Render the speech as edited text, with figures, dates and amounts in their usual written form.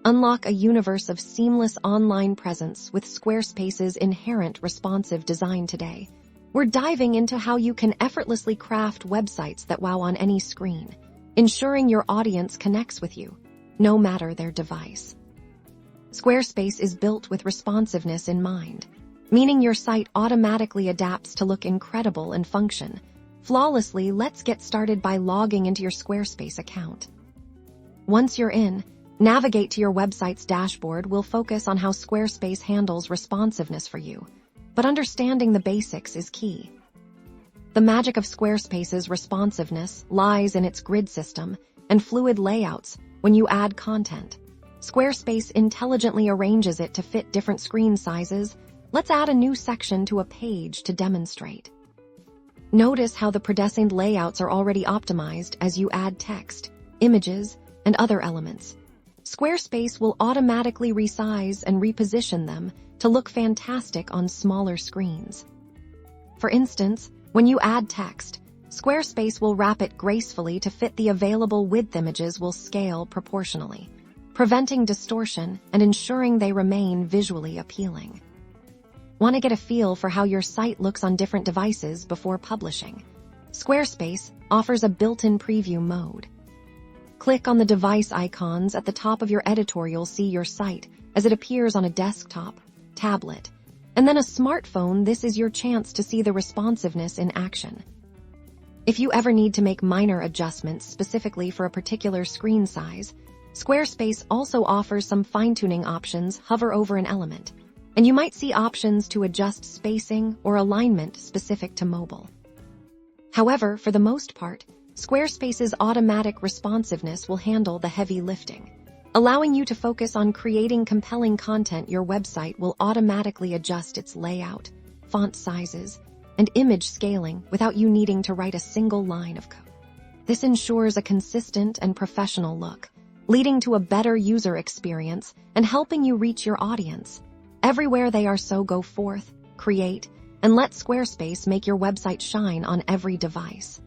Unlock a universe of seamless online presence with Squarespace's inherent responsive design today. We're diving into how you can effortlessly craft websites that wow on any screen, ensuring your audience connects with you, no matter their device. Squarespace is built with responsiveness in mind, meaning your site automatically adapts to look incredible and function flawlessly. Let's get started by logging into your Squarespace account. Once you're in, navigate to your website's dashboard. We'll focus on how Squarespace handles responsiveness for you, but understanding the basics is key. The magic of Squarespace's responsiveness lies in its grid system and fluid layouts. When you add content, Squarespace intelligently arranges it to fit different screen sizes. Let's add a new section to a page to demonstrate. Notice how the predestined layouts are already optimized as you add text, images, and other elements. Squarespace will automatically resize and reposition them to look fantastic on smaller screens. For instance, when you add text, Squarespace will wrap it gracefully to fit the available width. Images will scale proportionally, preventing distortion and ensuring they remain visually appealing. Want to get a feel for how your site looks on different devices before publishing? Squarespace offers a built-in preview mode. Click on the device icons at the top of your editorial. See your site as it appears on a desktop, tablet, and then a smartphone. This is your chance to see the responsiveness in action. If you ever need to make minor adjustments specifically for a particular screen size, Squarespace also offers some fine-tuning options. Hover over an element, and you might see options to adjust spacing or alignment specific to mobile. However, for the most part, Squarespace's automatic responsiveness will handle the heavy lifting, allowing you to focus on creating compelling content. Your website will automatically adjust its layout, font sizes, and image scaling without you needing to write a single line of code. This ensures a consistent and professional look, leading to a better user experience and helping you reach your audience everywhere they are. So go forth, create, and let Squarespace make your website shine on every device.